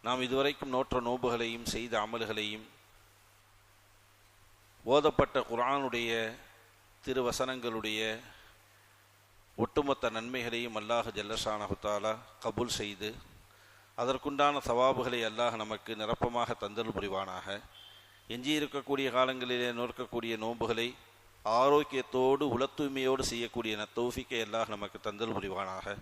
நாம் இதுவரைக்கும் நோற்ற நோன்புகளையும் செய்த அமல்களையும் ஓதப்பட்ட குர்ஆனுடைய திருவசனங்களுடைய ஒட்டுமொத்த நன்மைகளையும் அல்லாஹ் ஜல்லஷானஹு தஆலா கபூல் செய்து அதற்குண்டான சவாபுகளை அல்லாஹ் நமக்கு நிரப்பமாக தந்தல் புரிவானாக. எஞ்சியிருக்கக்கூடிய காலங்களிலே நோக்கக்கூடிய நோன்புகளை ஆரோக்கியத்தோடு உளத்தூய்மையோடு செய்யக்கூடிய தௌஃபீக்கை அல்லாஹ் நமக்கு தந்தல் புரிவானாக.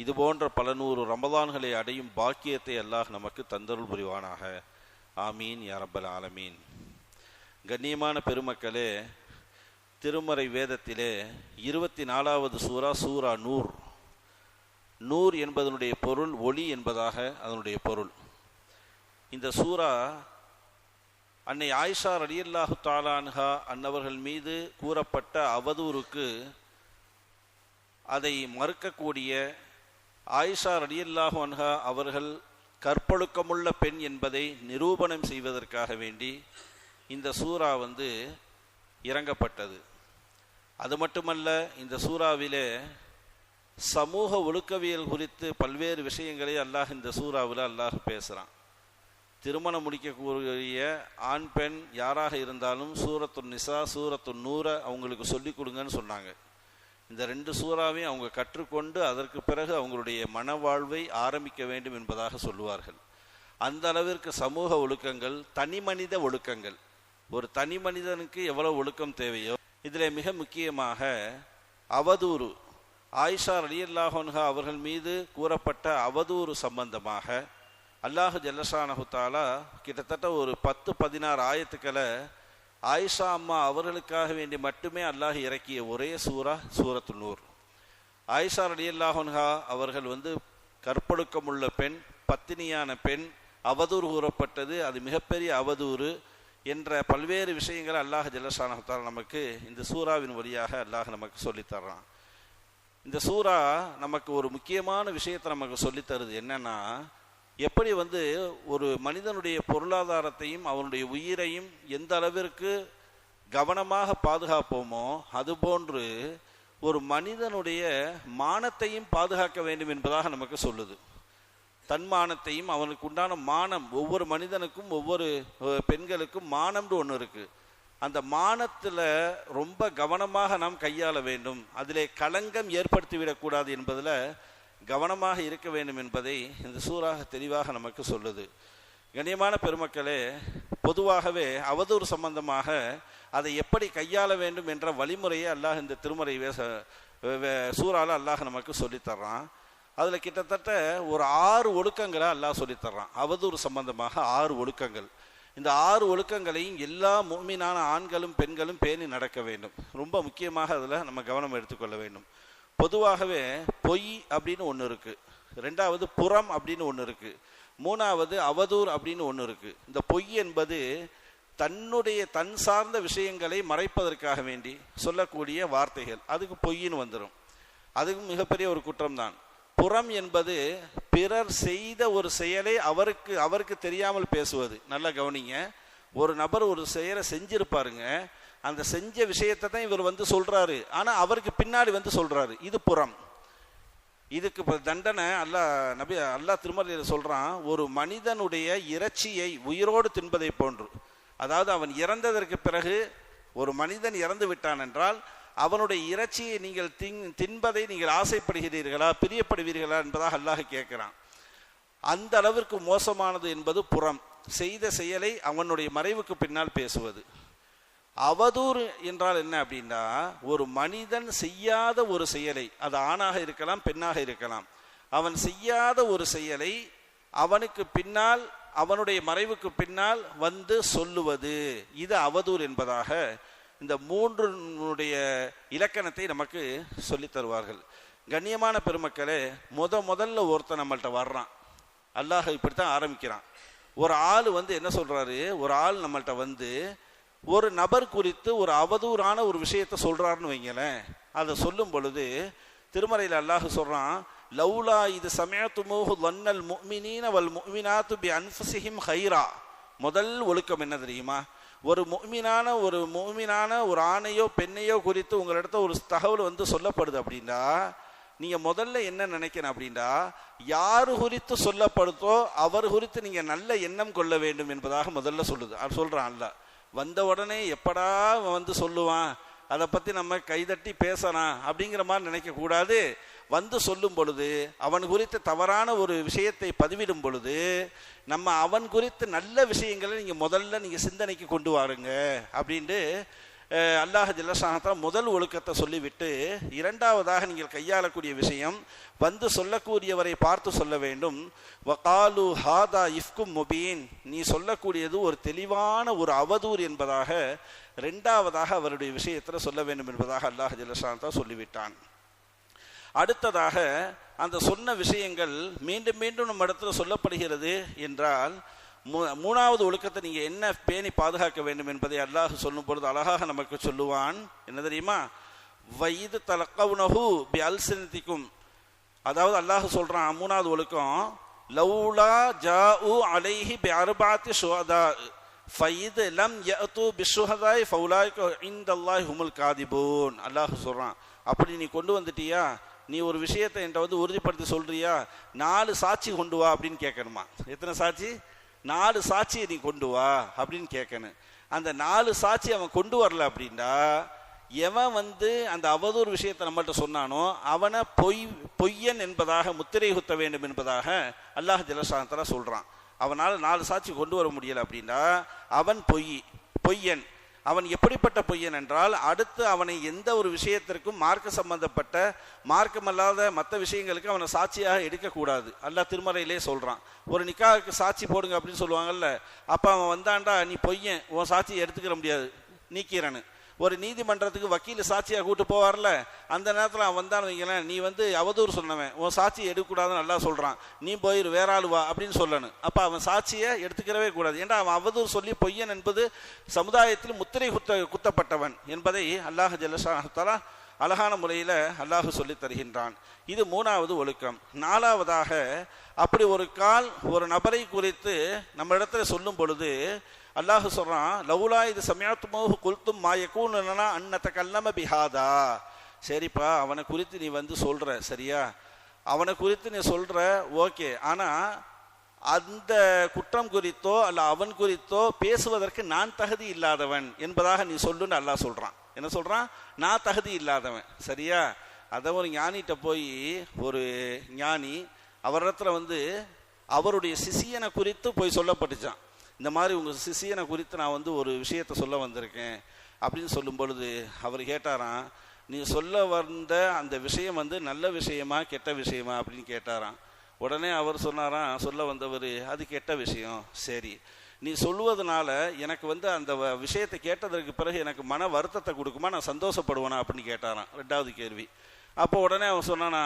இதுபோன்ற பல நூறு ரமதான்களை அடையும் பாக்கியத்தை அல்லாஹ் நமக்கு தந்தருள் புரிவானாக. ஆமீன் யா ரப்பல் ஆலமீன். கண்ணியமான பெருமக்களே, திருமறை வேதத்திலே 24வது சூரா நூர். நூர் என்பதனுடைய பொருள் ஒளி என்பதாக அதனுடைய பொருள். இந்த சூரா அன்னை ஆயிஷா ரலியல்லாஹு தஆலா அன்ஹா அன்னவர்கள் மீது கூறப்பட்ட அவதூறுக்கு அதை மறுக்கக்கூடிய ஆயிஷா ரலியல்லாஹு அன்ஹா அவர்கள் கற்பொழுக்கமுள்ள பெண் என்பதை நிரூபணம் செய்வதற்காக வேண்டி இந்த சூரா இறங்கப்பட்டது. அது மட்டுமல்ல, இந்த சூறாவிலே சமூக ஒழுக்கவியல் குறித்து பல்வேறு விஷயங்களை அல்லாஹ் இந்த சூறாவில் அல்லாஹ் பேசுகிறான். திருமணம் முடிக்கக்கூடிய ஆண் பெண் யாராக இருந்தாலும் சூரத்துன் நிசா சூரத்துன் நூரை அவங்களுக்கு சொல்லிக் கொடுங்கன்னு சொன்னாங்க. இந்த 2 சூறாவையும் அவங்க கற்றுக்கொண்டு அதற்கு பிறகு அவங்களுடைய மனவாழ்வை ஆரம்பிக்க வேண்டும் என்பதாக சொல்லுவார்கள். அந்த அளவிற்கு சமூக ஒழுக்கங்கள், தனி மனித ஒழுக்கங்கள், ஒரு தனி மனிதனுக்கு எவ்வளவு ஒழுக்கம் தேவையோ இதில் மிக முக்கியமாக அவதூறு, ஆயிஷா ரலியல்லாஹு அன்ஹா அவர்கள் மீது கூறப்பட்ட அவதூறு சம்பந்தமாக அல்லாஹ் ஜல்லஷானஹு தஆலா கிட்டத்தட்ட ஒரு 10-16 ஆயத்துக்களை ஆயிஷா அம்மா அவர்களுக்காக வேண்டி மட்டுமே அல்லாஹ் இறக்கிய ஒரே சூரத்துன் நூர். ஆயிஷா ரலியல்லாஹு அன்ஹா அவர்கள் கற்பொழுக்கமுள்ள பெண், பத்தினியான பெண், அவதூறு கூறப்பட்டது, அது மிகப்பெரிய அவதூறு என்ற பல்வேறு விஷயங்களை அல்லாஹ் ஜல்லஷானஹு தஆலா நமக்கு இந்த சூறாவின் வழியாக அல்லாஹ் நமக்கு சொல்லித்தர்றான். இந்த சூறா நமக்கு ஒரு முக்கியமான விஷயத்தை நமக்கு சொல்லித்தருது. என்னன்னா, எப்படி ஒரு மனிதனுடைய பொருளாதாரத்தையும் அவனுடைய உயிரையும் எந்த அளவிற்கு கவனமாக பாதுகாப்போமோ அதுபோன்று ஒரு மனிதனுடைய மானத்தையும் பாதுகாக்க வேண்டும் என்பதாக நமக்கு சொல்லுது. தன்மானத்தையும் அவனுக்கு உண்டான மானம், ஒவ்வொரு மனிதனுக்கும் ஒவ்வொரு பெண்களுக்கும் மானம்னு ஒன்று இருக்குது. அந்த மானத்தில் ரொம்ப கவனமாக நாம் கையாள வேண்டும், அதிலே களங்கம் ஏற்படுத்திவிடக்கூடாது என்பதில் கவனமாக இருக்க வேண்டும் என்பதை இந்த சூறா தெளிவாக நமக்கு சொல்லுது. கண்ணியமான பெருமக்களே, பொதுவாகவே அவதூறு சம்பந்தமாக அதை எப்படி கையாள வேண்டும் என்ற வழிமுறையை அல்லாஹ் இந்த திருமறை சூறாவில் அல்லாஹ் நமக்கு சொல்லித்தர்றான். அதில் கிட்டத்தட்ட ஒரு 6 ஒழுக்கங்களை அல்லாஹ் சொல்லித்தர்றான். அவதூறு சம்பந்தமாக 6 ஒழுக்கங்கள். இந்த 6 ஒழுக்கங்களையும் எல்லா முஃமினான ஆண்களும் பெண்களும் பேணி நடக்க வேண்டும். ரொம்ப முக்கியமாக அதில் நம்ம கவனம் எடுத்துக்கொள்ள வேண்டும். பொதுவாகவே பொய் அப்படின்னு ஒன்று இருக்குது, 2வது புறம் அப்படின்னு ஒன்று இருக்குது, 3வது அவதூறு அப்படின்னு ஒன்று இருக்குது. இந்த பொய் என்பது தன் சார்ந்த விஷயங்களை மறைப்பதற்காக வேண்டி சொல்லக்கூடிய வார்த்தைகள், அதுக்கு பொய்ன்னு வந்துடும். அதுக்கு மிகப்பெரிய ஒரு குற்றம்தான். புறம் என்பது பிறர் செய்த ஒரு செயலை அவருக்கு தெரியாமல் பேசுவது. நல்லா கவனிங்க, ஒரு நபர் ஒரு செயலை செஞ்சிருப்பாருங்க, அந்த செஞ்ச விஷயத்தை தான் இவர் சொல்றாரு, ஆனா அவருக்கு பின்னாடி சொல்றாரு, இது புறம். இதுக்கு தண்டனை அல்லாஹ் திருமறையில் சொல்றான், ஒரு மனிதனுடைய இறைச்சியை உயிரோடு தின்பதை போன்று. அதாவது அவன் இறந்ததற்கு பிறகு ஒரு மனிதன் இறந்து விட்டான் என்றால் அவனுடைய இறைச்சியை நீங்கள் தின்பதை நீங்கள் ஆசைப்படுகிறீர்களா, பிரியப்படுவீர்களா என்பதாக அல்லாஹ் கேட்கிறான். அந்த அளவிற்கு மோசமானது என்பது புறம், செய்த செயலை அவனுடைய மறைவுக்கு பின்னால் பேசுவது. அவதூறு என்றால் என்ன அப்படின்னா, ஒரு மனிதன் செய்யாத ஒரு செயலை, அது ஆணாக இருக்கலாம் பெண்ணாக இருக்கலாம், அவன் செய்யாத ஒரு செயலை அவனுக்கு பின்னால் அவனுடைய மறைவுக்கு பின்னால் சொல்லுவது, இது அவதூறு என்பதாக இந்த 3 இலக்கணத்தை நமக்கு சொல்லி தருவார்கள். கண்ணியமான பெருமக்களே, முதல்ல ஒருத்தன் நம்மள்கிட்ட வர்றான், அல்லாஹ் இப்படித்தான் ஆரம்பிக்கிறான். ஒரு ஆள் என்ன சொல்றாரு, ஒரு ஆள் நம்மள்கிட்ட ஒரு நபர் குறித்து ஒரு அவதூறான ஒரு விஷயத்தை சொல்றாருன்னு வைங்களேன். அதை சொல்லும் பொழுது திருமறையில் அல்லாஹ் சொல்றான், லௌலா இது சமயத்துமூஹு வன்னல் முஃமினீன வல் முஃமினாத்து பி அன்ஃபுஸிஹிம் ஹைரா. முதல் ஒழுக்கம் என்ன தெரியுமா? ஒரு முஃமினான ஒரு ஆணையோ பெண்ணையோ குறித்து உங்களிடத்த ஒரு தகவல் சொல்லப்படுது அப்படின்னா நீங்க முதல்ல என்ன நினைக்கணும் அப்படின்னா, யாரு குறித்து சொல்லப்படுதோ அவர் குறித்து நீங்க நல்ல எண்ணம் கொள்ள வேண்டும் என்பதாக முதல்ல சொல்லுது. அது சொல்றான் அல்ல. வந்த உடனே எப்படா வந்து சொல்லுவான், அதை பத்தி நம்ம கைதட்டி பேசலாம் அப்படிங்கிற மாதிரி நினைக்க கூடாது. வந்து சொல்லும் பொழுது அவன் குறித்து தவறான ஒரு விஷயத்தை பதிவிடும் பொழுது நம்ம அவன் குறித்து நல்ல விஷயங்களை நீங்க முதல்ல நீங்க சிந்தனைக்கு கொண்டு வாருங்க அப்படின்ட்டு அல்லாஹ் ஜல்லஷானஹு முதல் ஒழுக்கத்தை சொல்லிவிட்டு, இரண்டாவதாக நீங்கள் கையாளக்கூடிய விஷயம், வந்து சொல்லக்கூடியவரை பார்த்து சொல்ல வேண்டும். வகாலு ஹாதா இஃப்கும் முபீன், நீ சொல்லக்கூடியது ஒரு தெளிவான ஒரு அவதூறு என்பதாக இரண்டாவதாக அவருடைய விஷயத்தில் சொல்ல வேண்டும் என்பதாக அல்லாஹ் ஜல்லஷானஹு சொல்லிவிட்டான். அடுத்ததாக அந்த சொன்ன விஷயங்கள் மீண்டும் மீண்டும் நம்ம இடத்துல சொல்லப்படுகிறது என்றால், மூணாவது ஒழுக்கத்தை நீங்க என்ன பேணி பாதுகாக்க வேண்டும் என்பதை அல்லாஹ் சொல்லும் பொழுது அழகாக நமக்கு சொல்லுவான். என்ன தெரியுமா? வைது தலக்கவுனஹு பி அல்சினதிக்கும், அதாவது அல்லாஹ் சொல்றான் மூணாவது ஒழுக்கம், லௌலா ஜாஉ அலைஹி பி அர்பஅத்தி ஷுஹதா ஃபைத் லம் யஅது பிஷ்ஷுஹதாய் ஃபௌலாயிக இன்தல்லாஹி ஹுமுல் காதிபூன். அல்லாஹ் சொல்றான், அப்படி நீ கொண்டு வந்துட்டியா, நீ ஒரு விஷயத்தை என்கிட்ட வந்து உறுதிப்படுத்தி சொல்றியா, 4 சாட்சி கொண்டு வா அப்படின்னு கேட்கணுமா. எத்தனை சாட்சி? 4 சாட்சியை நீ கொண்டு வா அப்படின்னு கேட்கணும். அந்த 4 சாட்சி அவன் கொண்டு வரல அப்படின்னா, எவன் வந்து அந்த அவதூறு விஷயத்தை நம்மள்கிட்ட சொன்னானோ அவனை பொய்யன் என்பதாக முத்திரை குத்த வேண்டும் என்பதாக அல்லாஹ் ஜல்லஷானஹு சொல்றான். அவனால் 4 சாட்சி கொண்டு வர முடியல அப்படின்னா அவன் பொய்யன். அவன் எப்படிப்பட்ட பொய்யன் என்றால், அடுத்து அவனை எந்த ஒரு விஷயத்திற்கும் மார்க்க சம்பந்தப்பட்ட மார்க்கமல்லாத மற்ற விஷயங்களுக்கு அவனை சாட்சியாக எடுக்கக்கூடாது. அல்லாஹ் திருமறையிலே சொல்றான். ஒரு நிக்காவுக்கு சாட்சி போடுங்க அப்படின்னு சொல்லுவாங்கல்ல, அப்ப அவன் வந்தாண்டா நீ பொய்யன், உன் சாட்சியை எடுத்துக்கிற முடியாது, நீக்கிறன்னு. ஒரு நீதிமன்றத்துக்கு வக்கீல் சாட்சியாக கூட்டு போவார்ல, அந்த நேரத்தில் அவன் வந்தான்னு வைங்களேன், நீ வந்து அவதூறு சொன்னவன், உன் சாட்சியை எடுக்கக்கூடாதுன்னு நல்லா சொல்றான், நீ போயிரு வேற ஆளு வா அப்படின்னு சொல்லணும். அப்ப அவன் சாட்சியை எடுத்துக்கிறவே கூடாது. ஏன்னா அவன் அவதூறு சொல்லி பொய்யன் என்பது சமுதாயத்தில் முத்திரை குத்தப்பட்டவன் என்பதை அல்லாஹ் ஜல்லஷானஹு தஆலா அழகான முறையில் அல்லாஹ் சொல்லி தருகின்றான். இது மூணாவது ஒழுக்கம். நாலாவதாக, அப்படி ஒரு கால் ஒரு நபரை குறித்து நம்ம இடத்துல சொல்லும் பொழுது அல்லாஹ் சொல்றான், லவுலா இது சமயத்துமோஹு குல்தும் மா யகூனு லனா அன் நதகல்லம பிஹாதா. சரிப்பா, அவனை குறித்து நீ வந்து சொல்ற, சரியா, அவனை குறித்து நீ சொல்ற, ஓகே, ஆனா அந்த குற்றம் குறித்தோ அல்ல அவன் குறித்தோ பேசுவதற்கு நான் தகுதி இல்லாதவன் என்பதாக நீ சொல்லுன்னு அல்லாஹ் சொல்றான். என்ன சொல்றான்? நான் தகுதி இல்லாதவன், சரியா. அதை ஒரு ஞானிகிட்ட போய் ஒரு ஞானி அவரிடத்துல வந்து அவருடைய சிஷியனை குறித்து போய் சொல்லப்பட்டுச்சான். இந்த மாதிரி உங்கள் சிஷியனை குறித்து நான் வந்து ஒரு விஷயத்தை சொல்ல வந்திருக்கேன் அப்படின்னு சொல்லும் பொழுது அவர் கேட்டாராம், நீ சொல்ல வந்த அந்த விஷயம் வந்து நல்ல விஷயமா கெட்ட விஷயமா அப்படின்னு கேட்டாராம். உடனே அவர் சொன்னாராம், சொல்ல வந்தவர், அது கெட்ட விஷயம். சரி, நீ சொல்லுவதனால எனக்கு வந்து அந்த விஷயத்தை கேட்டதற்கு பிறகு எனக்கு மன வருத்தத்தை கொடுக்குமா, நான் சந்தோஷப்படுவேனா அப்படின்னு கேட்டாராம். 2வது கேள்வி. அப்போ உடனே அவன் சொன்னானா,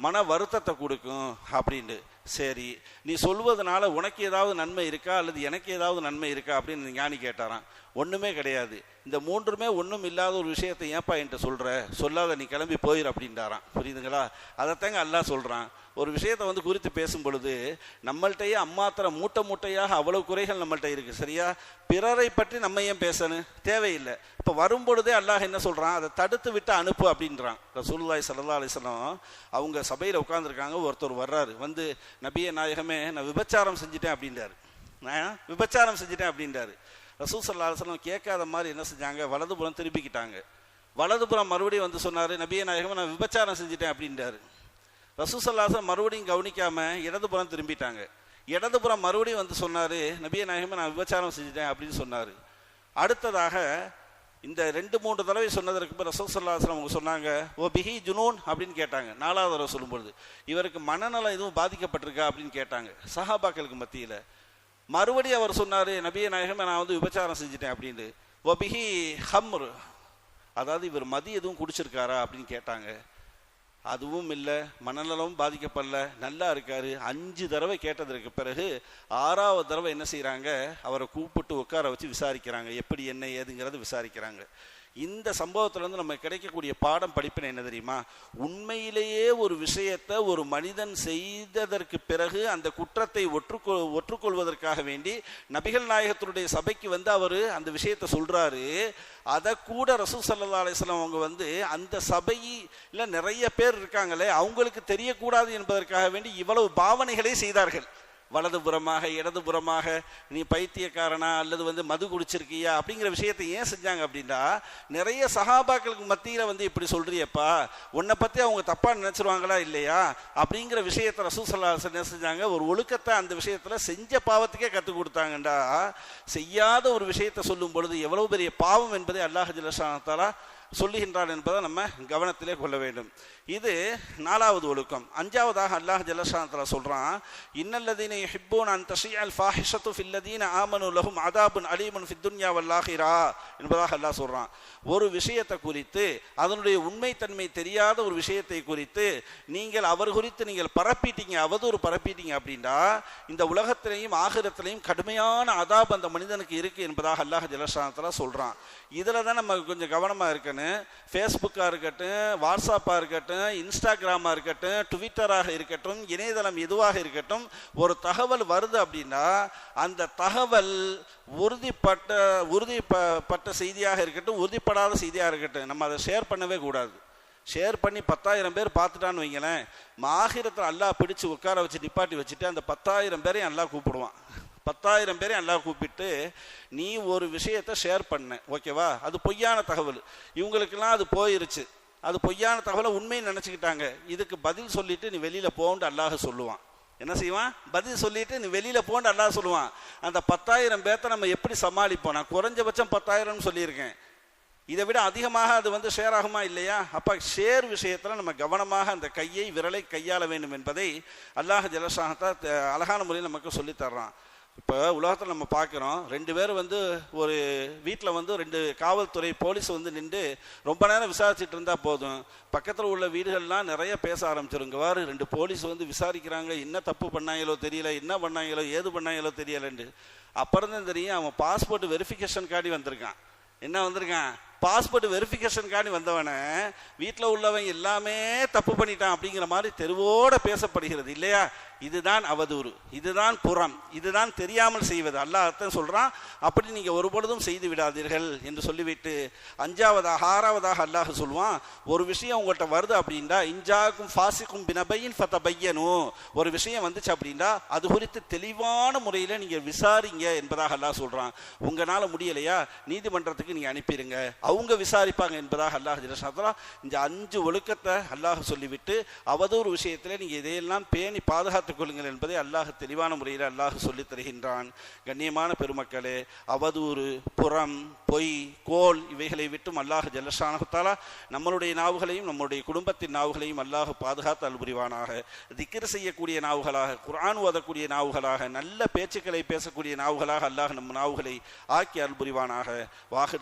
மன வருத்தத்தை கொடுக்கும் அப்படின்ட்டு. சரி, நீ சொல்வதனால உனக்கு ஏதாவது நன்மை இருக்கா அல்லது எனக்கு ஏதாவது நன்மை இருக்கா அப்படின்னு ஞானி கேட்டாராம். ஒன்றுமே கிடையாது. இந்த மூன்றுமே ஒன்றும் இல்லாத ஒரு விஷயத்தை ஏன்பா என்கிட்ட சொல்கிற, சொல்லாத, நீ கிளம்பி போயிரு அப்படின்ட்டாரான். புரியுதுங்களா? அதைத்தாங்க அல்லாஹ் சொல்கிறான். ஒரு விஷயத்தை வந்து குறித்து பேசும் பொழுது நம்மள்கிட்டயே அம்மாத்திர மூட்டையாக அவ்வளவு குறைகள் நம்மள்கிட்ட இருக்குது, சரியா. பிறரை பற்றி நம்ம ஏன் பேசணும், தேவையில்லை. இப்போ வரும்பொழுதே அல்லாஹ் என்ன சொல்கிறான், அதை தடுத்து விட்டு அனுப்பு அப்படின்றான். ரசூலுல்லாஹி ஸல்லல்லாஹு அலைஹி வஸல்லம் அவங்க சபையில் உட்காந்துருக்காங்க. ஒருத்தர் வர்றாரு, வந்து நபியே நாயகமே, நான் விபச்சாரம் செஞ்சுட்டேன் அப்படின்றாரு. நான் விபச்சாரம் செஞ்சுட்டேன் அப்படின்றாரு. ரசூல் ஸல்லல்லாஹு அலைஹி வஸல்லம் கேட்காத மாதிரி என்ன செஞ்சாங்க, வலதுபுறம் திருப்பிக்கிட்டாங்க. வலதுபுறம் மறுபடியும் வந்து சொன்னார், நபியே நாயகமே, நான் விபச்சாரம் செஞ்சுட்டேன் அப்படின்றாரு. ரசூல் ஸல்லல்லாஹு அலைஹி வஸல்லம் மறுபடியும் கவனிக்காம இடதுபுறம் திரும்பிட்டாங்க. இடதுபுறம் மறுபடியும் வந்து சொன்னார், நபியே நாயகமே, நான் விபச்சாரம் செஞ்சுட்டேன் அப்படின்னு சொன்னார். அடுத்ததாக இந்த 2-3 தடவை சொன்னதற்கு பிறகு ரசூல் ஸல்லல்லாஹு அலைஹி வஸல்லம் அவங்க சொன்னாங்க, ஓ பிஹி ஜுனூன் அப்படின்னு கேட்டாங்க. 4வது தடவை சொல்லும்பொழுது இவருக்கு மனநலம் எதுவும் பாதிக்கப்பட்டிருக்கா அப்படின்னு கேட்டாங்க சஹாபாக்களுக்கு மத்தியில். மறுபடியும் அவர் சொன்னார், நபியே நாயகமே, நான் வந்து விபச்சாரம் செஞ்சுட்டேன் அப்படின்னு. ஓ பிஹி ஹம்ர், அதாவது இவர் மதி எதுவும் குடிச்சிருக்காரா அப்படின்னு கேட்டாங்க. அதுவும் இல்லை, மனநலமும் பாதிக்கப்படல, நல்லா இருக்காரு. 5 தடவை கேட்டதற்கு பிறகு 6வது தடவை என்ன செய்யறாங்க, அவரை கூப்பிட்டு உட்கார வச்சு விசாரிக்கிறாங்க, எப்படி என்ன ஏதுங்கிறது விசாரிக்கிறாங்க. இந்த சம்பவத்திலிருந்து நம்ம கிடைக்கக்கூடிய பாடம் படிப்பினை என்ன தெரியுமா? உண்மையிலேயே ஒரு விஷயத்தை ஒரு மனிதன் செய்ததற்கு பிறகு அந்த குற்றத்தை ஒற்றுக்கொள்வதற்காக வேண்டி நபிகள் நாயகத்தினுடைய சபைக்கு வந்து அவர் அந்த விஷயத்தை சொல்றாரு. அதை கூட ரசூல் ஸல்லல்லாஹு அலைஹி வஸல்லம் அவங்க அந்த சபையில நிறைய பேர் இருக்காங்களே அவங்களுக்கு தெரியக்கூடாது என்பதற்காக வேண்டி இவ்வளவு பாவனைகளே செய்தார்கள். வலதுபுறமாக இடதுபுறமாக, நீ பைத்தியக்காரனா அல்லது மது குடிச்சிருக்கியா அப்படிங்கிற விஷயத்தை ஏன் செஞ்சாங்க அப்படின்னா, நிறைய சஹாபாக்களுக்கு மத்தியில் இப்படி சொல்றியப்பா, உன்னை பற்றி அவங்க தப்பாக நினைச்சிருவாங்களா இல்லையா அப்படிங்கிற விஷயத்தை ரசூல் ஸல்லல்லாஹு அலைஹி வஸல்லம் என்ன செஞ்சாங்க, ஒரு ஒழுக்கத்தை அந்த விஷயத்தில் செஞ்ச பாவத்துக்கே கற்றுக் கொடுத்தாங்கண்டா. செய்யாத ஒரு விஷயத்தை சொல்லும் பொழுது எவ்வளவு பெரிய பாவம் என்பதை அல்லாஹ் ஜல்ல ஷானஹு தஆலா சொல்லுகின்றான் என்பதை நம்ம கவனத்திலே கொள்ள வேண்டும். இது 4வது ஒழுக்கம். 5வதாக அல்லாஹ் ஜல்ல ஷானஹு தஆலா சொல்றான், இன்னல்லதீன யுஹிப்பூன அன் தஷீஅல் ஃபாஹிஷத்து ஃபில்லதீன ஆமனு லஹும் அதாபுன் அலீமுன் ஃபித் துன்யா வல் ஆகிரா என்பதாக அல்லாஹ் சொல்றான். ஒரு விஷயத்தை குறித்து, அதனுடைய உண்மைத்தன்மை தெரியாத ஒரு விஷயத்தை குறித்து நீங்கள் அவர் குறித்து நீங்கள் பரப்பிட்டீங்க, அவதூறு பரப்பிட்டீங்க அப்படின்னா இந்த உலகத்திலையும் ஆகிரத்திலையும் கடுமையான அதாப் அந்த மனிதனுக்கு இருக்கு என்பதாக அல்லாஹ் ஜல்ல ஷானஹு தஆலா சொல்றான். இதில் தான் நம்ம கொஞ்சம் கவனமாக இருக்கணும். ஃபேஸ்புக்காக இருக்கட்டும், வாட்ஸ்அப்பாக இருக்கட்டும், இன்ஸ்டாகிராமாக இருக்கட்டும், ட்விட்டராக இருக்கட்டும், இணையதளம் எதுவாக இருக்கட்டும், ஒரு தகவல் வருது அப்படின்னா அந்த தகவல் உறுதிப்பட்ட செய்தியாக இருக்கட்டும், உறுதிப்படாத செய்தியாக இருக்கட்டும், நம்ம அதை ஷேர் பண்ணவே கூடாது. ஷேர் பண்ணி 10,000 பேர் பார்த்துட்டான்னு வைங்களேன், ஆகிரத்தில் அல்லாஹ் பிடிச்சு உட்கார வச்சு நிப்பாட்டி வச்சுட்டு அந்த 10,000 பேரையும் அல்லாஹ் கூப்பிடுவான். 10,000 பேரையும் அல்லாஹ் கூப்பிட்டு, நீ ஒரு விஷயத்தை ஷேர் பண்ண, ஓகேவா, அது பொய்யான தகவல், இவங்களுக்கெல்லாம் அது போயிருச்சு, அது பொய்யான தகவலை உண்மையை நினச்சிக்கிட்டாங்க, இதுக்கு பதில் சொல்லிட்டு நீ வெளியில் போன்னு அல்லாஹ் சொல்லுவான். என்ன செய்வான்? பதில் சொல்லிட்டு நீ வெளியில போன்னு அல்லாஹ் சொல்லுவான். அந்த 10,000 பேர்த்த நம்ம எப்படி சமாளிப்போம்? நான் குறைஞ்சபட்சம் 10,000 சொல்லியிருக்கேன், இதை விட அதிகமாக அது ஷேர் ஆகுமா இல்லையா? அப்ப ஷேர் விஷயத்துல நம்ம கவனமாக அந்த விரலை கையாள வேண்டும் என்பதை அல்லாஹ் ஜல்ல ஷானஹு தஆலா அழகான முறையில் நமக்கு சொல்லி தர்றான். இப்போ உலகத்தில் நம்ம பார்க்குறோம், 2 பேர் ஒரு வீட்டில் 2 காவல்துறை போலீஸ் நின்று ரொம்ப நேரம் விசாரிச்சுட்டு இருந்தால் போதும், பக்கத்தில் உள்ள வீடுகள்லாம் நிறைய பேச ஆரம்பிச்சிருங்கவாறு 2 போலீஸ் விசாரிக்கிறாங்க, என்ன தப்பு பண்ணாங்களோ தெரியல, என்ன பண்ணாங்களோ ஏது பண்ணாங்களோ தெரியலன்னு. அப்புறம் தான் தெரியும் அவன் பாஸ்போர்ட் வெரிஃபிகேஷன் கார்டு வந்திருக்கான். என்ன வந்திருக்கான்? பாஸ்போர்ட் வெரிஃபிகேஷன் கார்டு வந்தவனை வீட்டில் உள்ளவன் எல்லாமே தப்பு பண்ணிட்டான் அப்படிங்கிற மாதிரி தெருவோட பேசப்படுகிறது இல்லையா? இதுதான் அவதூறு, இதுதான் புறம், இதுதான் தெரியாமல் செய்வது. அல்லாஹ் அர்த்தம் சொல்றான், அப்படி நீங்க ஒரு பொழுதும் செய்து விடாதீர்கள் என்று சொல்லிவிட்டு 6வதாக அல்லாஹ் சொல்லுவான், ஒரு விஷயம் உங்கள்கிட்ட வருது அப்படின்னா, இன்ஜாக்கும் ஃபாசிக்கும் பினபையின் ஃபதபையனு, ஒரு விஷயம் வந்துச்சு அப்படின்னா அது குறித்து தெளிவான முறையில் நீங்க விசாரிங்க என்பதாக அல்லாஹ் சொல்றான். உங்களால முடியலையா நீதிமன்றத்துக்கு நீங்க அனுப்பிடுங்க, அவங்க விசாரிப்பாங்க என்பதாக அல்லாஹ் ஜல்ல ஷானஹு தஆலா இந்த 5 ஒழுக்கத்தை அல்லாஹ் சொல்லிவிட்டு அவதூறு விஷயத்தில் நீங்க இதையெல்லாம் பேணி பாதுகாத்துக் கொள்ளுங்கள் என்பதை அல்லாஹ் தெளிவான முறையில் அல்லாஹ் சொல்லித் தருகின்றான். கண்ணியமான பெருமக்களே, அவதூறு, புறம், பொய், கோல் இவைகளை விட்டும் அல்லாஹ் ஜல்ல ஷானஹு தஆலா நம்மளுடைய நாவுகளையும் நம்முடைய குடும்பத்தின் நாவுகளையும் அல்லாஹ் பாதுகாத்து அல்புரிவானாக. திக்ர் செய்யக்கூடிய நாவுகளாக, குர்ஆன் ஓதக்கூடிய நாவுகளாக, நல்ல பேச்சுக்களை பேசக்கூடிய நாவுகளாக அல்லாஹ் நம் நாவுகளை ஆக்கி அல்புரிவானாக. வாஹிர்